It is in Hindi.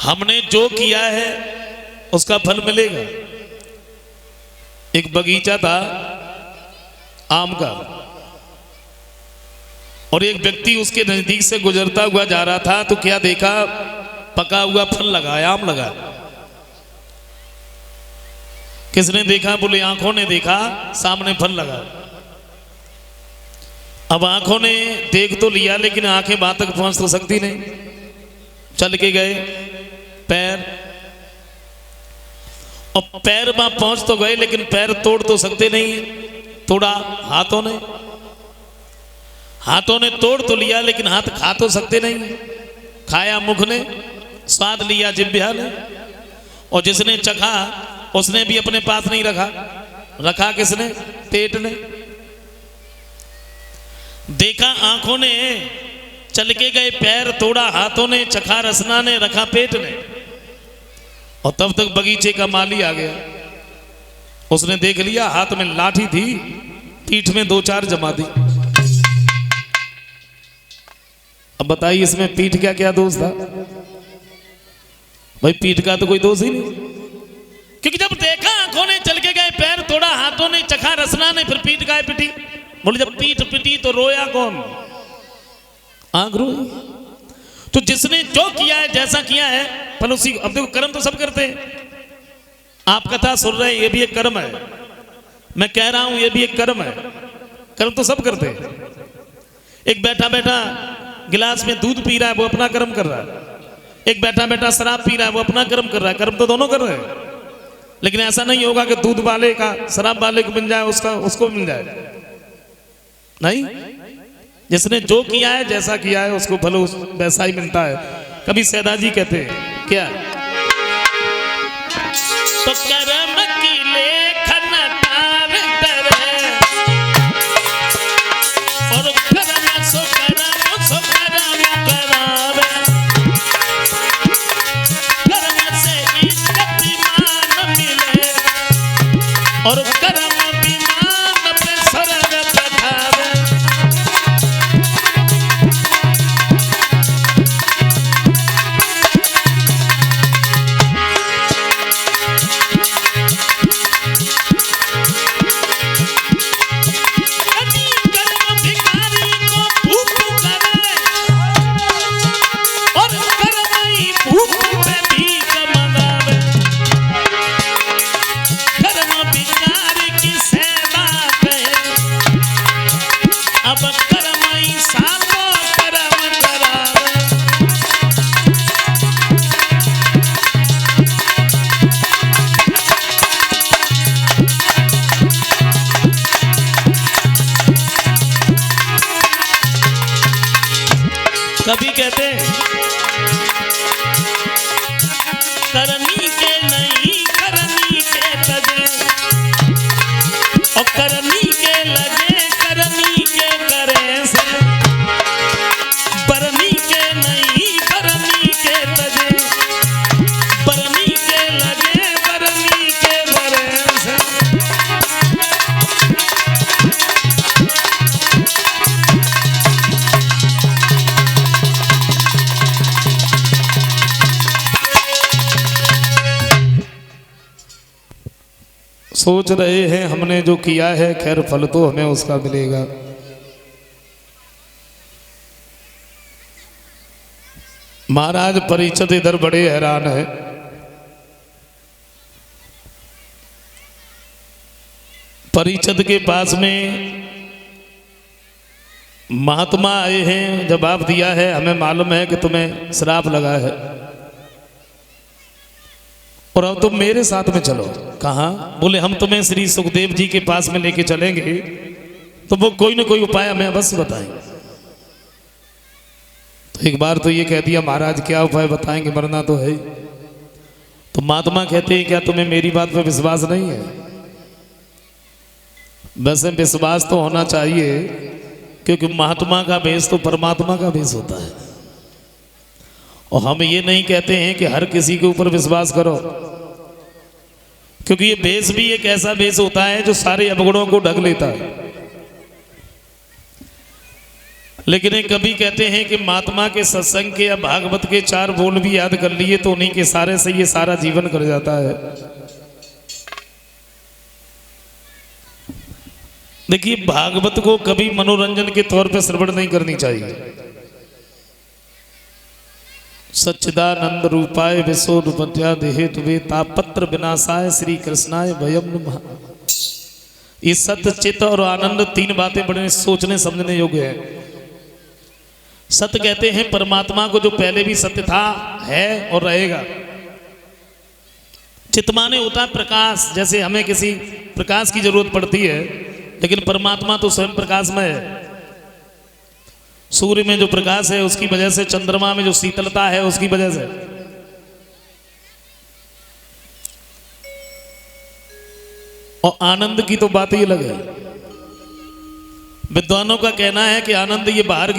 हमने जो किया है उसका फल मिलेगा। एक बगीचा था आम का, और एक व्यक्ति उसके नजदीक से गुजरता हुआ जा रहा था तो क्या देखा, पका हुआ फल लगा है, आम लगा। किसने देखा? बोले आंखों ने देखा, सामने फल लगा। अब आंखों ने देख तो लिया लेकिन आंखें वहां तक पहुंच तो सकती नहीं। चल के गए पैर, और पैर वहां पहुंच तो गए लेकिन पैर तोड़ तो सकते नहीं। तोड़ा हाथों ने, हाथों ने तोड़ तो लिया लेकिन हाथ खा तो सकते नहीं। खाया मुख ने, स्वाद लिया जिह्वा ने, और जिसने चखा उसने भी अपने पास नहीं रखा। रखा किसने? पेट ने। देखा आंखों ने, चल के गए पैर, तोड़ा हाथों ने, चखा रसना ने, रखा पेट ने। और तब तक बगीचे का माली आ गया। उसने देख लिया, हाथ में लाठी थी, पीठ में 2-4 जमा दी। अब बताइए इसमें पीठ का क्या दोष था? भाई पीठ का तो कोई दोष ही नहीं, क्योंकि जब देखा आंखों ने, चल के गए पैर, तोड़ा हाथों ने, चखा रसना ने, फिर पीठ गाय पिटी। बोले जब पीठ पिटी तो रोया कौन? आंख रोई। तो जिसने जो किया है, जैसा किया है, फल उसी। अब देखो कर्म तो सब करते हैं। आप कथा सुन रहे हैं, ये भी एक कर्म है। मैं कह रहा हूं, ये भी एक कर्म है। कर्म तो सब करते हैं। एक बैठा बैठा गिलास में दूध पी रहा है, वो अपना कर्म कर रहा है। एक बैठा बैठा शराब पी रहा है, वो अपना कर्म कर रहा है। कर्म तो दोनों कर रहे हैं। लेकिन ऐसा नहीं होगा कि दूध वाले का शराब वाले को मिल जाए, उसका उसको मिल जाए। नहीं, जिसने जो किया है, जैसा किया है, उसको फल वैसा ही मिलता है। कभी सैदा जी कहते हैं क्या, तो कर्म की लेखन तार करे, और कर्म सो कर्म करावे। कर्म से इज्जत मान मिले, और कर्म विमान पे स्वर्ग पधारे। कभी कहते करनी के नहीं, करनी के तजे, और करनी के लगे, करनी के करे से। बरनी के नहीं, बरनी के तजे, बरनी के लगे, बरनी के करे से। सोच रहे हैं हमने जो किया है, खैर फल तो हमें उसका मिलेगा। महाराज परीक्षित इधर बड़े हैरान है। परीक्षित के पास में महात्मा आए हैं, जवाब दिया है, हमें मालूम है कि तुम्हें श्राप लगा है, और अब तुम मेरे साथ में चलो। कहाँ? बोले हम तुम्हें श्री सुखदेव जी के पास में लेके चलेंगे, तो वो कोई ना कोई उपाय हमें अवश्य बताएंगे। तो एक बार तो ये कह दिया, महाराज क्या उपाय बताएंगे, मरना तो है। तो महात्मा कहते हैं क्या तुम्हें मेरी बात पर विश्वास नहीं है? वैसे विश्वास तो होना चाहिए, क्योंकि महात्मा का भेष तो परमात्मा का भेष होता है। और हम ये नहीं कहते हैं कि हर किसी के ऊपर विश्वास करो, क्योंकि ये भेष भी एक ऐसा भेष होता है जो सारे अवगुणों को ढक लेता है। लेकिन एक कवि कहते हैं कि महात्मा के सत्संग के या भागवत के 4 बोल भी याद कर लिए तो उन्हीं के सारे से ये सारा जीवन कर जाता है। देखिए, भागवत को कभी मनोरंजन के तौर पर श्रवण नहीं करनी चाहिए। सच्चिदानंद रूपाय विशोधपत्यादेहे तुवे तापत्र विनाशाय श्री कृष्णाय भयम नमः। ये सत्य, चित्त और आनंद 3 बातें बड़े सोचने समझने योग्य है। सत्य कहते हैं परमात्मा को जो पहले भी सत्य था, है और रहेगा। चित्त माने होता है प्रकाश, जैसे हमें किसी प्रकाश की जरूरत पड़ती है, लेकिन परमात्मा तो स्वयं प्रकाशमय है। सूर्य में जो प्रकाश है उसकी वजह से, चंद्रमा में जो शीतलता है उसकी वजह से। और आनंद की तो बात ही अलग है। विद्वानों का कहना है कि आनंद ये बाहर की